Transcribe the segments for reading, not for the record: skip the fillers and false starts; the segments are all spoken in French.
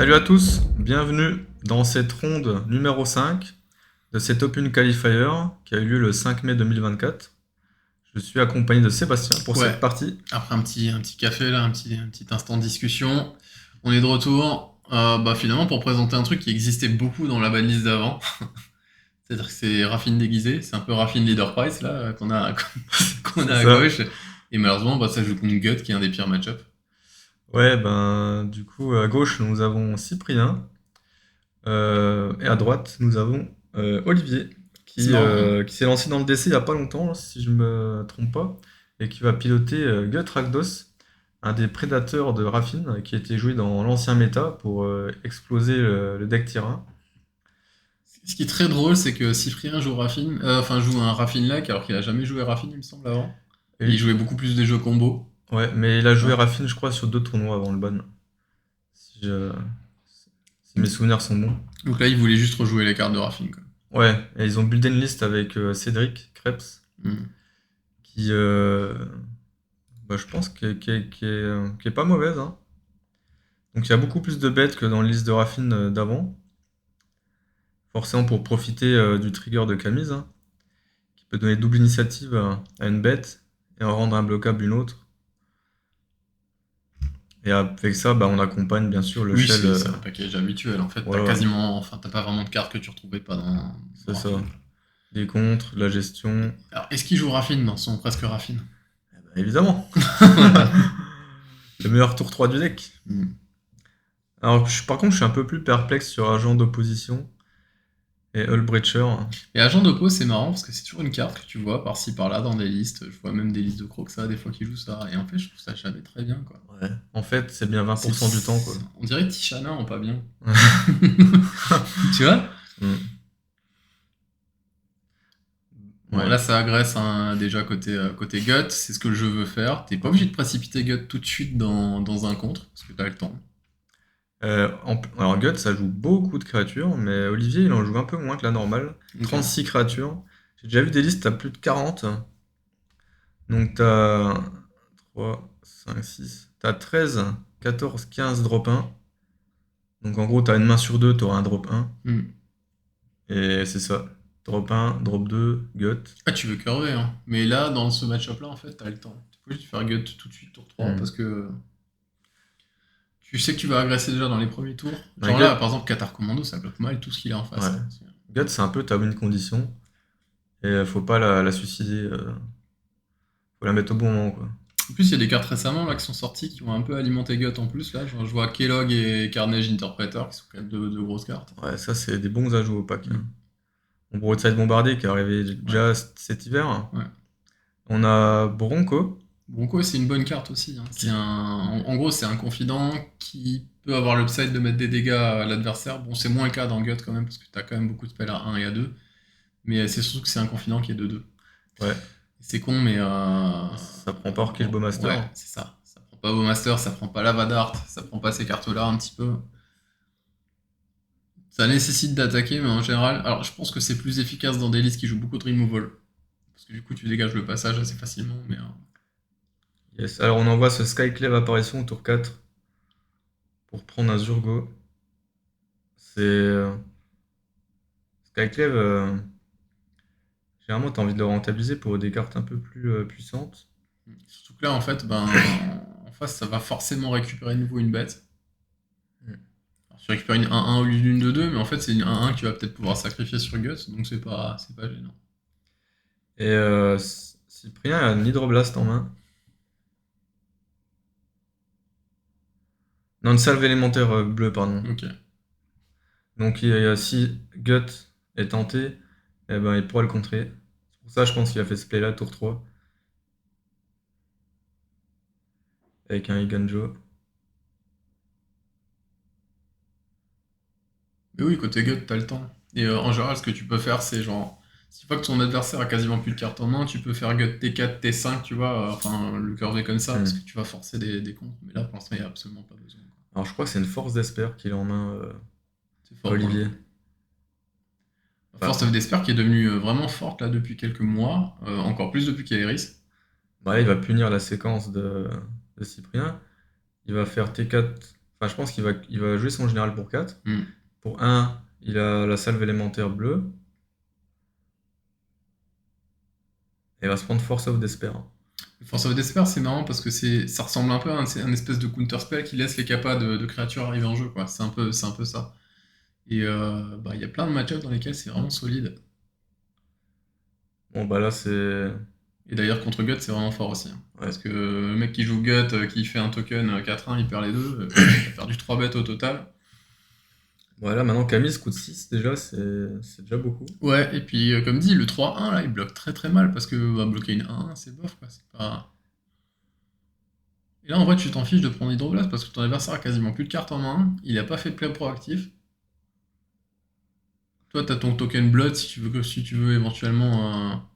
Salut à tous, bienvenue dans cette ronde numéro 5 de cet Open Qualifier qui a eu lieu le 5 mai 2024. Je suis accompagné de Sébastien pour cette Ouais, partie. après un petit café là, un petit instant de discussion, on est de retour. Finalement pour présenter un truc qui existait beaucoup dans la banlist d'avant. C'est-à-dire que c'est Raffine déguisé, c'est un peu Raffine Leader Price là qu'on a qu'on C'est a à ça. gauche. Et malheureusement ça joue contre Gut qui est un des pires match-ups. Ouais, ben du coup à gauche nous avons Cyprien et à droite nous avons Olivier C'est marrant. qui s'est lancé dans le DC il y a pas longtemps si je me trompe pas et qui va piloter Gut Rakdos, un des prédateurs de Raffine qui était joué dans l'ancien méta pour exploser le deck tyran. Ce qui est très drôle, c'est que Cyprien joue Raffine, joue un Raffine Lac alors qu'il a jamais joué Raffine il me semble avant. Et il Et jouait beaucoup plus des jeux combo. ouais, mais il a joué Ouais. Raffine, je crois, sur deux tournois avant le ban. Si, si mes souvenirs sont bons. Donc là il voulait juste rejouer les cartes de Raffine quoi. Ouais, et ils ont buildé une liste avec Cédric Krebs, Hmm. qui, je pense, qui est pas mauvaise, hein. Donc il y a beaucoup plus de bêtes que dans la liste de Raffine d'avant. Forcément pour profiter du trigger de Camise, hein, qui peut donner double initiative à une bête et en rendre imbloquable une autre. Et avec ça, on accompagne bien sûr le Oui, shell. c'est un package habituel. En fait, Voilà, t'as pas vraiment de cartes que tu retrouvais pas dans c'est ça. Raffine. Des contres, la gestion. Alors, est-ce qu'il joue Raffine dans son presque Raffine? Évidemment. Le meilleur tour 3 du deck. Hmm. Alors, par contre, je suis un peu plus perplexe sur Agent d'opposition et Hullbreacher. Et Agent d'Oppo, c'est marrant parce que c'est toujours une carte que tu vois par-ci par-là dans des listes. Je vois même des listes de Croxa, des fois qui jouent ça. Et en fait, je trouve ça jamais très bien, quoi. Ouais. En fait, c'est bien C'est, 20% du temps, quoi. on dirait Tishana en pas bien. Tu vois? Mm. Bon, Ouais. là, ça agresse hein, déjà côté Gut. C'est ce que le jeu veut faire. T'es pas obligé de précipiter Gut tout de suite dans un contre parce que t'as le temps. Alors, Guts, ça joue beaucoup de créatures, mais Olivier, il en joue un peu moins que la normale. Ok. 36 créatures. J'ai déjà vu des listes à plus de 40. Donc, t'as 3, 5, 6. T'as 13, 14, 15 drop 1. Donc, en gros, t'as une main sur deux, t'auras un drop 1. Hmm. Et c'est ça. Drop 1, drop 2, gut. Ah, tu veux curver, hein. Mais là, dans ce match-up-là, en fait, t'as le temps. Tu peux juste faire gut tout de suite, tour 3 Hmm. parce que tu sais que tu vas agresser déjà dans les premiers tours. Bah, Genre là, gut, par exemple, Qatar Commando, ça bloque mal tout ce qu'il a en face, ouais. hein. Gut, c'est un peu ta win condition. Et faut pas la suicider. Faut la mettre au bon moment, quoi. En plus, il y a des cartes récemment là, qui sont sorties qui ont un peu alimenté Gut en plus. Là, genre, je vois Kellogg et Carnage Interpreter qui sont quand même deux grosses cartes. Ouais, ça, c'est des bons ajouts au pack, hein. Hmm. On Broadside Bombardé qui est arrivé Ouais, déjà cet hiver. ouais. On a Bronco. Bronco, c'est une bonne carte aussi, hein. Qui... En gros, c'est un confident qui peut avoir l'upside de mettre des dégâts à l'adversaire. Bon, c'est moins le cas dans Gut quand même, parce que t'as quand même beaucoup de spells à 1 et à 2. Mais c'est surtout que c'est un confident qui est de 2. Ouais. C'est con, mais Ça prend pas Orkill ouais, Bowmaster. c'est ça. Ça prend pas Bowmaster, ça prend pas Lava Dart, ça prend pas ces cartes-là un petit peu. Ça nécessite d'attaquer, mais en général, alors je pense que c'est plus efficace dans des listes qui jouent beaucoup de removal. Parce que du coup, tu dégages le passage assez facilement, mais Yes. Alors on envoie ce Skyclave apparition au tour 4 pour prendre un Zurgo. C'est Skyclave. Généralement, t'as envie de le rentabiliser pour des cartes un peu plus puissantes. surtout que là, en fait, en face, ça va forcément récupérer de nouveau une bête. Mm. Alors, tu récupères une 1-1 au lieu d'une 2-2, mais en fait, c'est une 1-1 que tu vas peut-être pouvoir sacrifier sur Guts, donc c'est pas gênant. Et Cyprien a un Hydroblast en main. Non, une salve élémentaire bleue, pardon. Ok. Donc si Gut est tenté, eh ben, il pourra le contrer. C'est pour ça, je pense qu'il a fait ce play là, tour 3, avec un Iganjo. Mais oui, côté gut, t'as le temps. Et en général, ce que tu peux faire, c'est genre, si fois que ton adversaire a quasiment plus de cartes en main, tu peux faire gut T4, T5, tu vois, enfin, le curver comme ça, parce Hmm. que tu vas forcer des contres. Mais là, pour l'instant, il n'y a absolument pas besoin, quoi. Alors je crois que c'est une force d'Esper qu'il a en main, C'est fort pour le Olivier. coup. Enfin, Force of Despair qui est devenue vraiment forte là depuis quelques mois, encore plus depuis qu'Aeris. là, il va punir la séquence de Cyprien. Il va faire T4, Enfin, je pense qu'il va jouer son général pour 4. Hmm. Pour un, il a la salve élémentaire bleue. Et il va se prendre Force of Despair. Force of Despair, c'est marrant parce que ça ressemble un peu à un espèce de counter spell qui laisse les capas de créatures arriver en jeu, quoi. C'est un peu ça. Et bah, il y a plein de match dans lesquels c'est vraiment solide. Bon, bah là, c'est. Et d'ailleurs, contre Gut, c'est vraiment fort aussi, hein. Ouais. Parce que le mec qui joue Gut, qui fait un token 4-1, il perd les deux. Il a perdu 3 bêtes au total. Bon, là, maintenant, Camille coûte 6 déjà, c'est déjà beaucoup. Ouais, et puis comme dit, le 3-1, là, il bloque très très mal parce que bah, bloquer une 1-1, c'est bof, quoi. C'est pas... Et là, en vrai, tu t'en fiches de prendre Hydroblast parce que ton adversaire a quasiment plus de cartes en main. Il a pas fait de play proactif. Toi, t'as ton token Blood si tu veux éventuellement.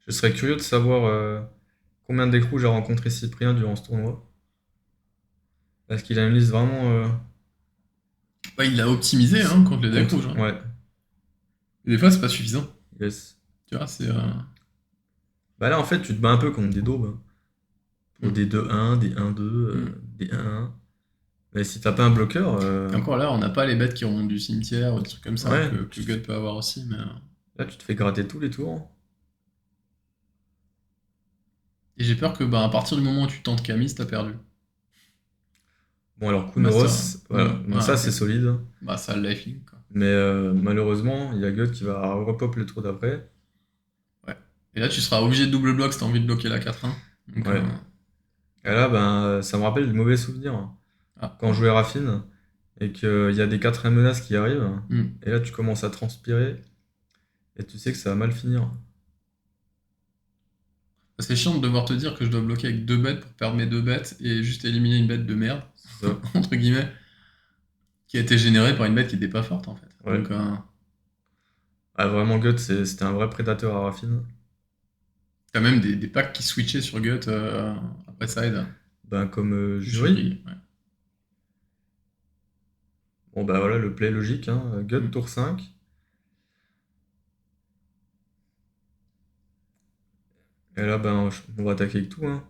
Je serais curieux de savoir combien de decks rouges a rencontré Cyprien durant ce tournoi. Parce qu'il a une liste vraiment Bah, il l'a optimisé hein, contre les decks contre. rouges, hein. Ouais, Et des fois, c'est pas suffisant. yes. Tu vois, c'est. Bah là, en fait, tu te bats un peu contre des daubes, hein. Pour Mm, des 2-1, des 1-2, mm. des 1-1. Mais si t'as pas un bloqueur, Et encore là, on n'a pas les bêtes qui remontent du cimetière ou des trucs comme ça ouais, que God peut avoir aussi. Mais... là, tu te fais gratter tous les tours. Et j'ai peur que bah, à partir du moment où tu tentes Camis, t'as perdu. Bon, alors Master. Kunoros, voilà. Bon, Ah, ça, ok. c'est solide. Bah, ça le lifelink, quoi. Mais malheureusement, il y a God qui va repop le tour d'après. Ouais. Et là, tu seras obligé de double bloc si t'as envie de bloquer la 4-1. Donc, Ouais. Et là, ben, ça me rappelle de mauvais souvenirs. ah, Quand je jouais Raffine et qu'il y a des 4 menaces qui arrivent. hmm. Et là, tu commences à transpirer. Et tu sais que ça va mal finir. C'est chiant de devoir te dire que je dois bloquer avec 2 bêtes pour perdre mes 2 bêtes et juste éliminer une bête de merde, C'est ça. entre guillemets, qui a été générée par une bête qui n'était pas forte en fait. Ouais. Donc, Ah, vraiment, God, c'était un vrai prédateur à Raffine. t'as même des packs qui switchaient sur Gut après side. Ben, comme Jury. Jury, ouais. Bon, bah voilà, le play logique. Hein. God, Hmm. tour 5. Et là, ben, on va attaquer avec tout. Hein.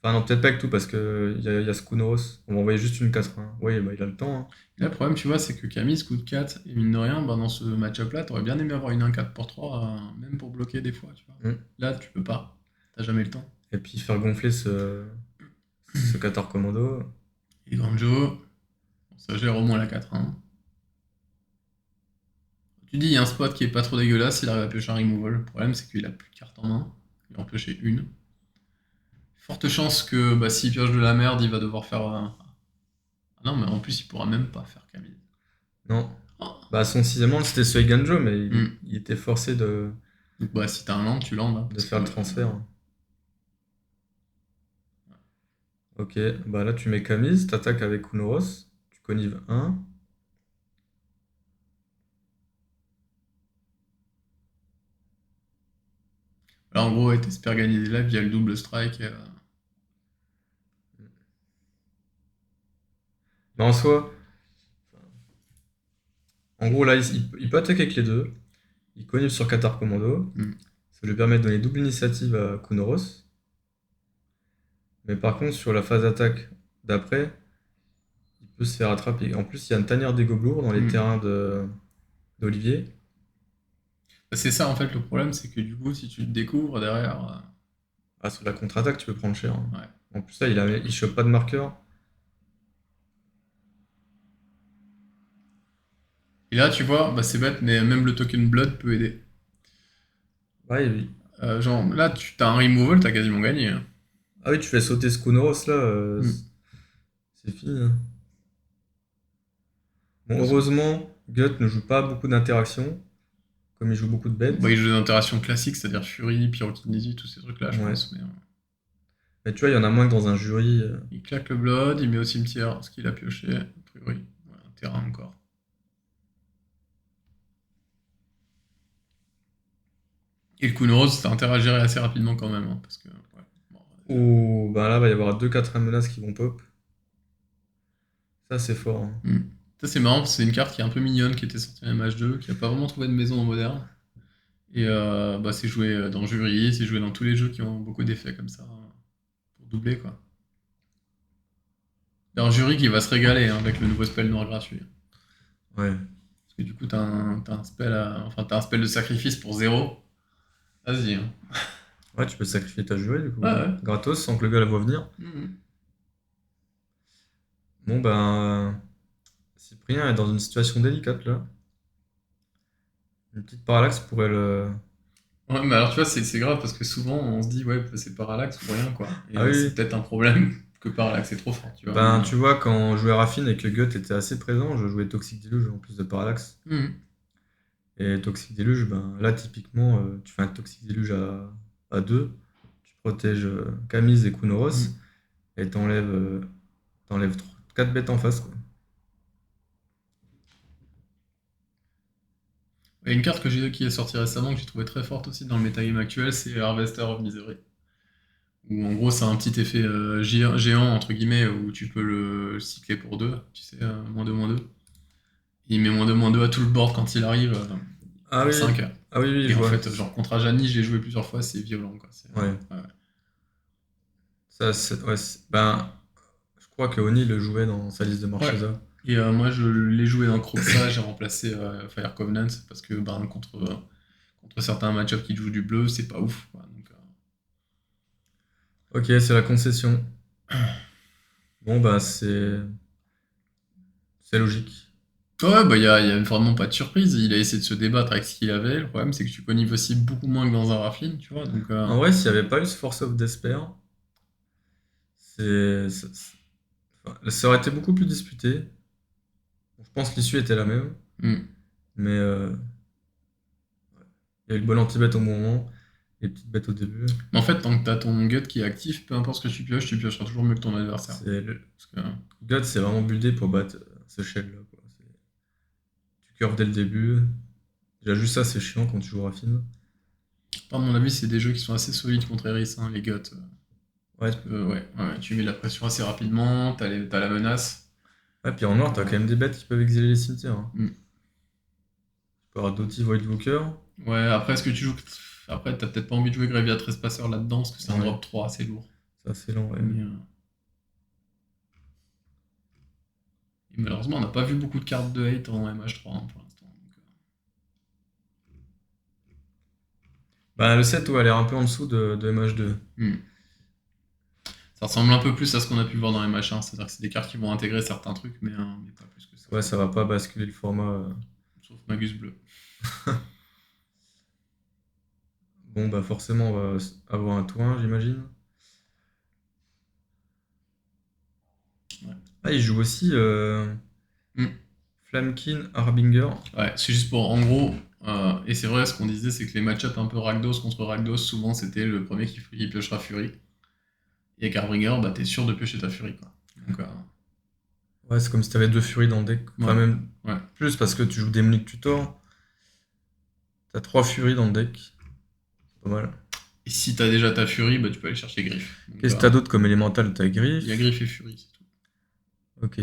Enfin, non, peut-être pas avec tout parce qu'il y a Skunoros. On va envoyer juste une 4-1. Oui, bah, il a le temps. Hein. Et là, le problème, tu vois, c'est que Camille coûte 4 et mine de rien, bah, dans ce match-up-là, t'aurais bien aimé avoir une 1-4 pour 3, même pour bloquer des fois, tu vois. Mm. Là, tu peux pas. T'as jamais le temps. Et puis faire gonfler ce Qatar Commando. Et Granjo, ça gère au moins la 4-1. Tu dis, il y a un spot qui est pas trop dégueulasse, il arrive à piocher un removal. Le problème, c'est qu'il a plus de cartes en main. Il va en piocher une. Forte chance que bah, s'il pioche de la merde, il va devoir faire. Ah non, mais en plus, il pourra même pas faire Camille. Non. Oh. Bah, son 6ème land, c'était ce Ganjo, mais Hmm. il était forcé Donc, bah, si t'as un land, tu landes, hein, de parce faire que, le transfert. Ok, bah là tu mets Camille, t'attaques avec Kunoros, tu connives 1. là, en gros, ouais, t'espères gagner des lives via le double strike. Mais en soi, en gros là il peut attaquer avec les deux. Il connive sur Qatar Commando. Hmm. Ça lui permet de donner double initiative à Kunoros. Mais par contre sur la phase d'attaque d'après, il peut se faire attraper. En plus il y a une tanière des Goblours dans les Hmm. terrains d'Olivier. Bah, c'est ça, en fait, le problème, c'est que du coup, si tu te découvres derrière. Ah, sur la contre-attaque tu peux prendre cher. Hein. Ouais. En plus là il chope pas de marqueur. Et là, tu vois, bah, c'est bête, mais même le token Blood peut aider. Ouais, oui. Genre, là, tu as un removal, t'as quasiment gagné, hein. Ah oui, tu fais sauter ce Kunoros là, Hmm. c'est fini. Hein. Bon, Parce- heureusement, Gut ne joue pas beaucoup d'interactions, comme il joue beaucoup de Bah, bêtes. il joue des interactions classiques, c'est-à-dire Fury, Pyrokinésie, tous ces trucs-là, je Ouais. pense. Mais, Mais tu vois, il y en a moins que dans un jury. il claque le Blood, il met au cimetière ce qu'il a pioché, a priori. Ouais, un terrain encore. Et le Kunoros, ça interagirait assez rapidement quand même, hein, parce que, ouais. Bon, Ou ben là, il va y avoir deux 4 menaces qui vont pop. Ça, c'est fort. Hein. hmm. Ça, c'est marrant, parce que c'est une carte qui est un peu mignonne, qui était sortie en MH2, qui a pas vraiment trouvé de maison en moderne. Et bah, c'est joué dans Jury, c'est joué dans tous les jeux qui ont beaucoup d'effets comme ça, pour doubler, quoi. D'ailleurs, jury qui va se régaler hein, avec le nouveau spell noir gratuit. Ouais. Parce que du coup, t'as un spell enfin, t'as un spell de sacrifice pour 0. Vas-y. Hein. Ouais, tu peux sacrifier ta jurée, du coup. Ouais, ouais. Gratos, sans que le gars la voit venir. Mhm. Bon, ben... Cyprien est dans une situation délicate, là. Une petite parallaxe pourrait le... Ouais, mais alors tu vois, c'est grave parce que souvent on se dit, ouais, bah, c'est parallaxe ou rien, quoi. Et Ah oui, c'est peut-être un problème que parallaxe est trop fort, tu vois. ben, tu vois, quand on jouait Raffine et que Gut était assez présent, je jouais Toxic Deluge en plus de Parallax. Mhm. Et Toxic Deluge, ben, là, typiquement, tu fais un Toxic Deluge à 2, tu protèges Camille et Kunoros, Mhm. et t'enlèves 4 bêtes en face, quoi. Et une carte qui est sortie récemment que j'ai trouvé très forte aussi dans le metagame actuel, c'est Harvester of Misery. Où en gros, c'est un petit effet géant, entre guillemets, où tu peux le cycler pour 2, tu sais, -2/-2. Il met -2/-2 à tout le board quand il arrive, Ah à oui, 5. ah oui, oui, Et je en vois. fait, genre contre Ajani, je l'ai joué plusieurs fois, c'est violent, quoi. Ouais. Ouais. Ouais, ben, je crois que Oni le jouait dans sa liste de Ouais. Marchesa. Et moi, je l'ai joué dans Croxa, j'ai remplacé Fire Covenant, parce que ben, contre certains match-ups qui jouent du bleu, c'est pas ouf, quoi. Donc, Ok, c'est la concession. Bon, bah, c'est logique. ouais, bah, y a vraiment pas de surprise. Il a essayé de se débattre avec ce qu'il avait. Le problème, c'est que tu connais aussi beaucoup moins que dans un Raffine, tu vois. Donc, En vrai, s'il n'y avait pas eu ce Force of Despair, enfin, ça aurait été beaucoup plus disputé. Bon, je pense que l'issue était la même, hmm. mais il y a eu le bon anti-bet au moment, les petites bêtes au début. Mais en fait, tant que t'as ton gut qui est actif, peu importe ce que tu piocheras toujours mieux que ton adversaire. C'est le Parce que, God, c'est vraiment buildé pour battre ce shell-là, quoi. Tu curves dès le début. Déjà, juste ça, c'est chiant quand tu joues Raffine. à mon avis, c'est des jeux qui sont assez solides contre Eris, hein, les guts. Ouais, Ouais, tu mets de la pression assez rapidement, t'as la menace. ouais, puis en noir, Donc, t'as quand même des bêtes qui peuvent exiler les cimetières, hein. hmm. Tu peux avoir Doty, Voidwalker. Ouais, après, est-ce que tu joues. Après, t'as peut-être pas envie de jouer Gravia Trespasser là-dedans, parce que c'est un Ouais, drop 3 assez lourd. c'est assez lent, ouais. Mais, et malheureusement, on n'a pas vu beaucoup de cartes de hate en MH3 hein, pour l'instant. Donc, Bah, le 7, ouais, a l'air un peu en dessous de MH2. ça ressemble un peu plus à ce qu'on a pu voir dans MH1, c'est-à-dire que c'est des cartes qui vont intégrer certains trucs, mais pas plus que ça. Ouais, ça va pas basculer le format. Sauf Magus Bleu. Bon, bah, forcément, on va avoir un tour 1, j'imagine. Ouais. Ah, il joue aussi Hmm. Flamkin Harbinger. Ouais, c'est juste pour, en gros, et c'est vrai, ce qu'on disait, c'est que les match-ups un peu Rakdos contre Rakdos, souvent c'était le premier qui piochera Fury. Et avec Harbinger, bah t'es sûr de piocher ta Fury, quoi. Donc, Ouais, c'est comme si t'avais deux Furies dans le deck. Enfin, ouais, même ouais. plus parce que tu joues Demonic Tutor. T'as trois Furies dans le deck. C'est pas mal. Et si t'as déjà ta Fury, bah tu peux aller chercher Griff. Donc, Qu'est-ce que t'as d'autre comme élémental? T'as il y a Griff. Griff et Fury, c'est tout. Ok.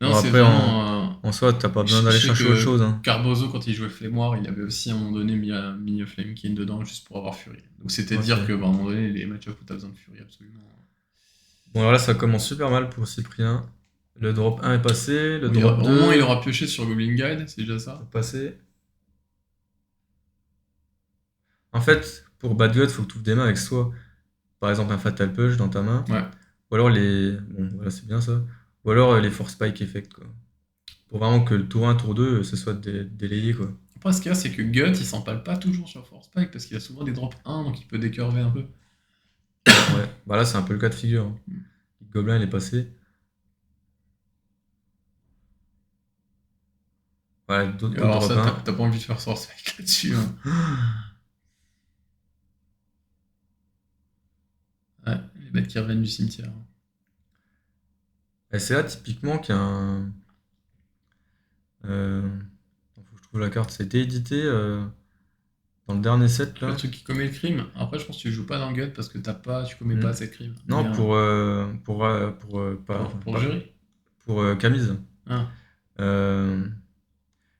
Non, Bon, c'est après, en, vraiment. en soi, t'as pas besoin Je d'aller sais chercher autre que chose, hein. Carbozo, quand il jouait Flamemoir, il avait aussi à un moment donné mis Flamekin dedans juste pour avoir Fury. Donc c'était Ok. dire que, bah, à un moment donné, les match-ups où t'as besoin de Fury, absolument. Bon, alors là, ça commence super mal pour Cyprien. Le drop 1 est passé. Le drop Au moins, il 2 aura pioché sur Goblin Guide, c'est déjà est ça. passé. En fait, pour Bad God, faut que tu ouvres des mains avec soit, par exemple, un Fatal Push dans ta main. Ouais. Ou alors les. Bon, voilà, c'est bien ça. Ou alors les Force Spike Effect, quoi. Pour vraiment que le tour 1, tour 2, ce soit délayé, quoi. Après, ce qu'il y a, c'est que Gut, il s'empale pas toujours sur Force Spike parce qu'il a souvent des drops 1, donc il peut décurver un peu. Ouais, bah là, c'est un peu le cas de figure, hein. Le Gobelin, il est passé. Ouais, Et d'autres alors, drop ça, 1. t'as pas envie de faire Force Spike là-dessus. Hein. Ouais, les bêtes qui reviennent du cimetière. Et c'est là, typiquement, qu'il y a un. Faut que je trouve la carte. Ça a été édité dans le dernier set, Le là. truc qui commet le crime, après, je pense que tu joues pas dans Gut parce que tu commets Hmm. pas assez de crime. Mais Non, pas, enfin, pour le jury. pour Camise. Ah. Euh,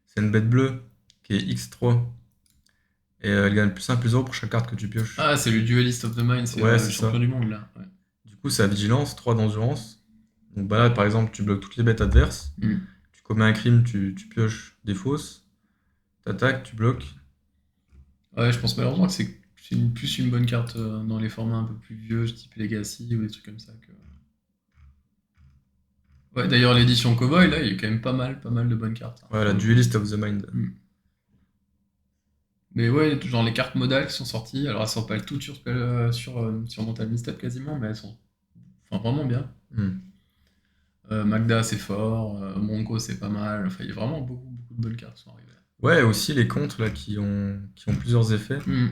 c'est une bête bleue qui est X3. Et elle gagne +1, +0 pour chaque carte que tu pioches. Ah, c'est le Duelist of the Mind, c'est Ouais, le c'est champion ça. du monde là. Ouais. Du coup, ça a vigilance, 3 d'endurance. Donc bah là, par exemple, tu bloques toutes les bêtes adverses. Hmm. Tu commets un crime, tu pioches des fausses. T'attaques, tu bloques. Ouais, je pense malheureusement que plus une bonne carte dans les formats un peu plus vieux, type Legacy ou des trucs comme ça. Ouais, d'ailleurs, l'édition Cowboy, là, il y a quand même pas mal de bonnes cartes, hein, Ouais, la pour le coup. Duelist of the Mind. Hmm. Mais ouais, genre les cartes modales qui sont sorties, alors elles sont pas toutes sur Mental Misstep quasiment, mais elles sont enfin, vraiment bien. Hmm. Magda c'est fort, Monko c'est pas mal, enfin il y a vraiment beaucoup de bonnes cartes qui sont arrivées. Ouais, aussi les contres là qui ont plusieurs effets, Hmm.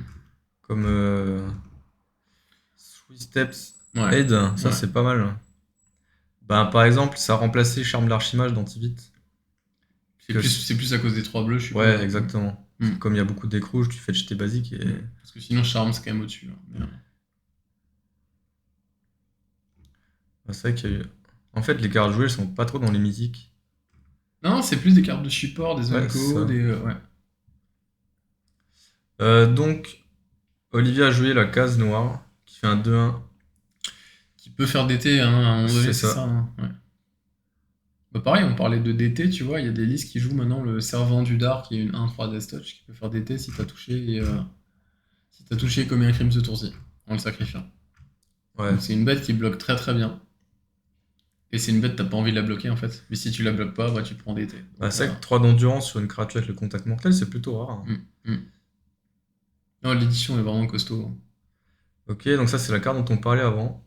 comme Three Steps Ouais, Aid, ça ouais. c'est pas mal. Bah, par exemple, ça a remplacé Charme d'Archimage d'Antivite. Puisque C'est plus à cause des 3 bleus, je suppose, ouais, hein. exactement. Parce Hmm. que comme il y a beaucoup de decks rouges, tu fais jeter basique et Parce que sinon Charme c'est quand même au-dessus, hein. bah, c'est vrai qu'il y a eu. En fait, les cartes jouées elles sont pas trop dans les mythiques. Non, c'est plus des cartes de support, des Ouais, c'est unco, ça. ouais. Donc, Olivier a joué la case noire, qui fait un 2-1. Qui peut faire DT, hein, à un moment C'est donné, c'est ça. ça, hein, ouais. Bah pareil, on parlait de DT, tu vois, il y a des listes qui jouent maintenant le Servant du Dard, qui est une 1-3 Death Touch, qui peut faire DT si t'as touché et commis un crime ce tour-ci, en le sacrifiant. Ouais. Donc c'est une bête qui bloque très bien. Et c'est une bête, t'as pas envie de la bloquer en fait. Mais si tu la bloques pas, bah tu prends DT. Bah, Donc, c'est vrai que 3 d'endurance sur une créature avec le contact mortel, c'est plutôt rare, hein. hmm, hmm. Non, l'édition est vraiment costaud, hein. Ok, donc ça c'est la carte dont on parlait avant.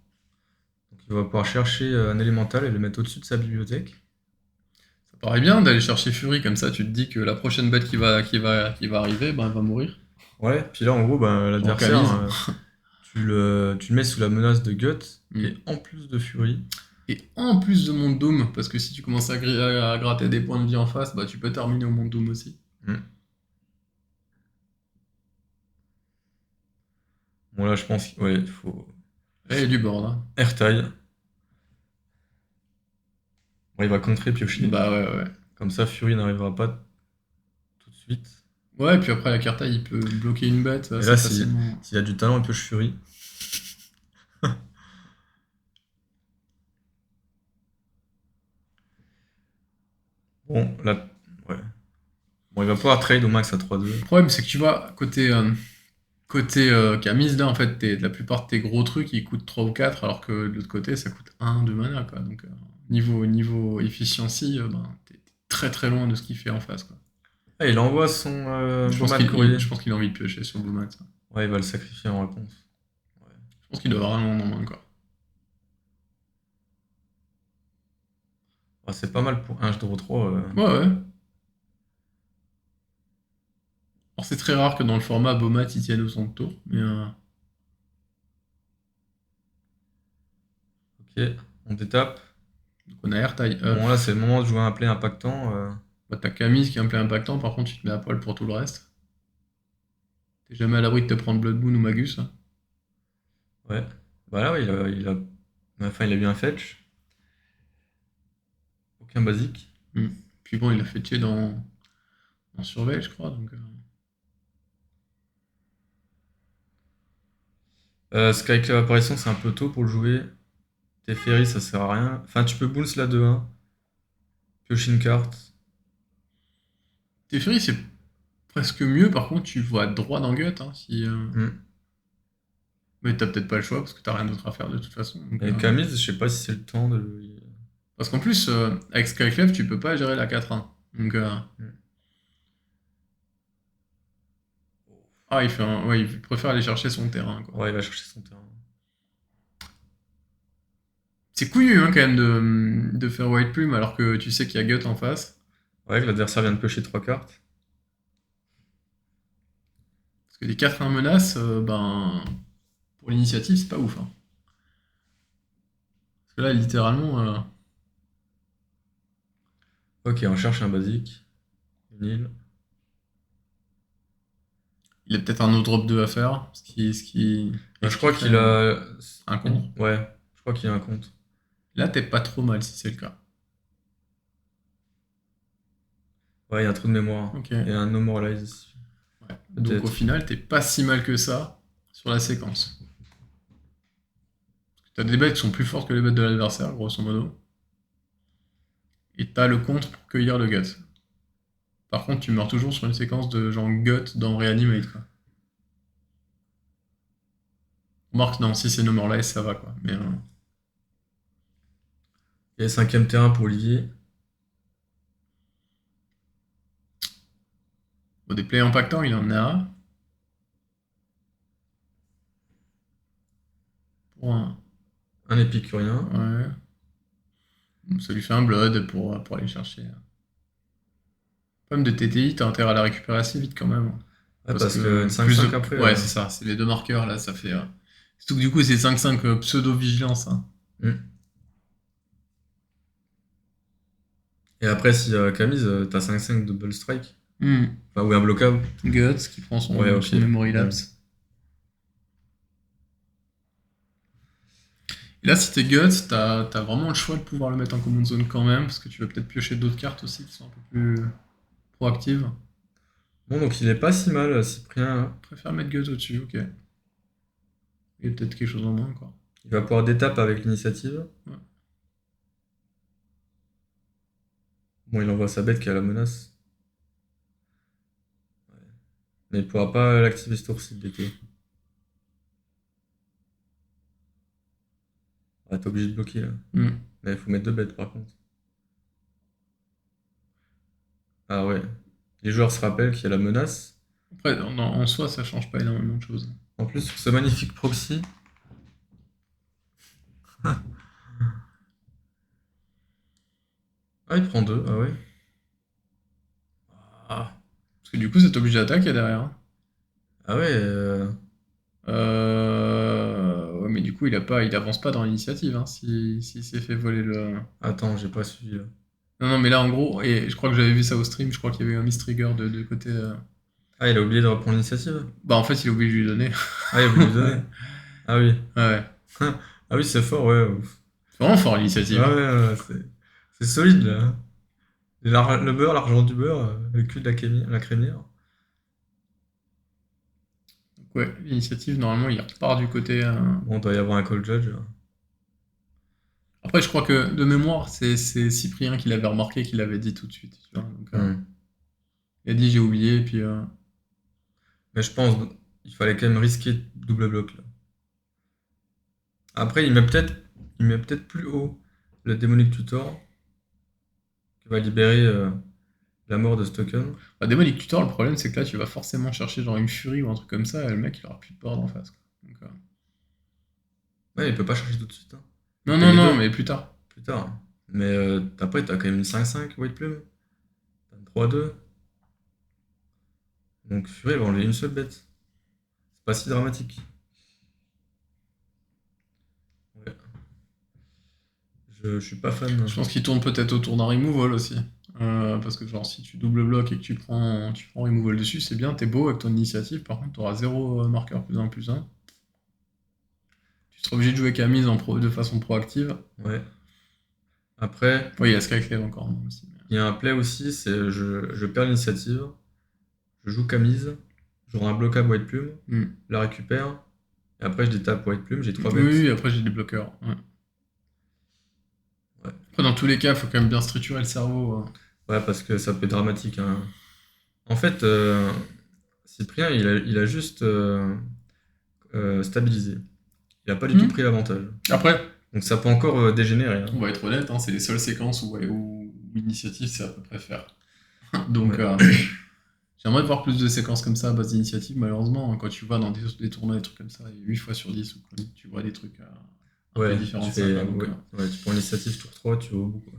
Donc il va pouvoir chercher un élémental et le mettre au-dessus de sa bibliothèque. Ça paraît bien d'aller chercher Fury comme ça, tu te dis que la prochaine bête qui va arriver, bah elle va mourir. Ouais, puis là en gros, bah, Genre l'adversaire, Camise. tu le mets sous la menace de Gut, Hmm. et en plus de Fury. Et en plus de Monde Doom, parce que si tu commences à gratter des points de vie en face, bah tu peux terminer au Monde Doom aussi. Hmm. Bon là je pense qu'il ouais, il faut Et du board, hein. Airtile. Bon, il va contrer piocher. Bah ouais. Comme ça Fury n'arrivera pas tout de suite. Ouais, et puis après la carta, il peut bloquer une bête Et là assez s'il facilement. a du talent, il pioche Fury. Bon, là, ouais. Bon, il va pouvoir trade au max à 3-2. Le problème, c'est que tu vois, côté Camise, là, en fait, la plupart de tes gros trucs, ils coûtent 3 ou 4, alors que de l'autre côté, ça coûte 1 de mana, quoi. Donc, niveau efficiency, ben, t'es très loin de ce qu'il fait en face, quoi. Ah, il envoie son Je pense Bowman qu'il courrier. je pense qu'il a envie de piocher sur Boomat, ça. Ouais, il va le sacrifier en réponse. Ouais. Je pense qu'il doit avoir un nom en main, quoi. Ah, c'est pas mal pour un je draw 3. Ouais. Alors, c'est très rare que dans le format, Boomat, il tienne au son tour, mais Ok, on détape. donc on a Airtile up. Bon, là, c'est le moment de jouer un play impactant. Bah, t'as Camise qui est un play impactant, par contre, tu te mets à poil pour tout le reste. T'es jamais à l'abri de te prendre Blood Moon ou Magus, hein. Ouais. Bah là, ouais, enfin, il a eu un fetch. Aucun basique. Hmm. Puis bon, il a fait tuer dans Surveil, je crois, donc... Skyclave Apparition, c'est un peu tôt pour le jouer. Teferi, ça sert à rien. Enfin, tu peux bounce la 2-1. Pioche une carte. Teferi, c'est presque mieux, par contre, tu vois droit dans Gut, hein, si... Hmm. Mais t'as peut-être pas le choix, parce que t'as rien d'autre à faire de toute façon. Donc, Et Camise, je sais pas si c'est le temps de. Parce qu'en plus, avec Skyclave, tu peux pas gérer la 4-1. Donc, Hmm. ah, ouais, il préfère aller chercher son terrain, quoi. Ouais, il va chercher son terrain. C'est couillu, hein, quand même, de faire White Plume, alors que tu sais qu'il y a Gut en face. Ouais, que l'adversaire vient de piocher 3 cartes. Parce que des 4-1 menaces, ben... Pour l'initiative, c'est pas ouf, hein. Parce que là, littéralement... Ok, on cherche un basique. Une île. il a peut-être un autre drop 2 à faire, ce qui Je crois qu'il expliquerait a. un contre. Ouais, je crois qu'il a un compte. Là, t'es pas trop mal si c'est le cas. Ouais, il y a un trou de mémoire. Ok. Et un No More Lies ici. Ouais. Donc au final, t'es pas si mal que ça sur la séquence. T'as des bêtes qui sont plus fortes que les bêtes de l'adversaire, grosso modo. et t'as le contre pour cueillir le gut. Par contre, tu meurs toujours sur une séquence de genre gut dans Reanimate, quoi. Remarque, non, si c'est No More Lies, ça va, quoi. Mais Et 5ème terrain pour Olivier. bon, des plays impactants, il en a. Pour un. Un épicurien. Ouais. Ça lui fait un blood pour aller chercher. Le problème de TTI, t'as intérêt à la récupérer assez vite quand même. Ouais, Parce parce que que plus 5-5 de. après. Ouais, c'est ça, c'est les deux marqueurs là, ça fait. Surtout que du coup, c'est 5-5 pseudo-vigilance, hein. Et après, si Camise, t'as 5-5 double strike. Hmm. Enfin, ou un blockable. Guts qui prend son, Ouais, ok. son memory Bon. lapse. Et là, si t'es Guts, t'as vraiment le choix de pouvoir le mettre en command zone quand même, parce que tu vas peut-être piocher d'autres cartes aussi qui sont un peu plus proactives. Bon, donc il est pas si mal, Cyprien. Je préfère mettre Guts au-dessus, ok. Et peut-être quelque chose en moins, quoi. Il va pouvoir détape avec l'initiative. Ouais. Bon, il envoie sa bête qui a la menace. Mais il pourra pas l'activer ce tour-ci, BT. Ah, t'es obligé de bloquer là. Hmm. Mais il faut mettre 2 bêtes par contre. Ah ouais. Les joueurs se rappellent qu'il y a la menace. Après, en soi, ça change pas énormément de choses. En plus, sur ce magnifique proxy. Ah, il prend 2, ah ouais. Ah, Parce que du coup, c'est obligé d'attaquer derrière, hein. ah ouais. Ouais, mais du coup, il avance pas dans l'initiative, hein, s'il s'est fait voler le. Attends, j'ai pas suivi là. Non, non, mais là, en gros, et je crois que j'avais vu ça au stream, je crois qu'il y avait eu un mistrigger de côté. Ah, il a oublié de reprendre l'initiative. Bah, en fait, il a oublié de lui donner. Ah, il a oublié de lui donner. Ah oui. Ouais. Ah oui, c'est fort, ouais. Ouf. C'est vraiment fort l'initiative, Ah hein. ouais, c'est solide là. Le beurre, l'argent du beurre, le cul de la crémière. Donc, ouais, l'initiative, normalement, il repart du côté. Bon, il doit y avoir un call judge là. Après, je crois que de mémoire, c'est Cyprien qui l'avait remarqué, qui l'avait dit tout de suite. Tu vois, donc, il a dit j'ai oublié, et puis. Mais je pense qu'il fallait quand même risquer double bloc là. Après, il met peut-être plus haut le Demonic Tutor qui va libérer la mort de Stoken. Bah, Demonic Tutor, le problème, c'est que là, tu vas forcément chercher genre une furie ou un truc comme ça, et le mec, il aura plus de board en face, quoi. Donc, Ouais, il peut pas chercher tout de suite, hein. non, payer non, non, deux. mais plus tard. Plus tard. Mais après, t'as quand même une 5-5 White Plume. T'as une 3-2. Donc Fury va enlever une seule bête. C'est pas si dramatique. Ouais. Je suis pas fan. Je pense qu'il tourne peut-être autour d'un removal aussi. Parce que genre si tu double bloc et que tu prends removal dessus, c'est bien, t'es beau avec ton initiative, par contre t'auras 0 marqueur +1/+1. Tu seras obligé de jouer Camille de façon proactive. Ouais. Après, Oui, il y a Skyclave encore aussi. il y a un play aussi, c'est je perds l'initiative, je joue Camise, j'aurai un blocable White Plume, la récupère, et après je détape White Plume, j'ai 3 bêtes. Oui, après j'ai des bloqueurs. Ouais. Ouais. Après, dans tous les cas, il faut quand même bien structurer le cerveau. Ouais, parce que ça peut être dramatique, hein. En fait, Cyprien, il a juste stabilisé. Il a pas du tout pris l'avantage. Après, Donc ça peut encore dégénérer, hein. on va être honnête, hein, c'est les seules séquences où l'initiative c'est à peu près faire. Donc, Ouais. j'aimerais voir plus de séquences comme ça à base d'initiative. Malheureusement, quand tu vas dans des tournois, des trucs comme ça, et 8 fois sur 10, ou quoi, tu vois des trucs un peu différents de ça. Quoi, donc, ouais, tu prends l'initiative tour 3, tu vas au bout, quoi.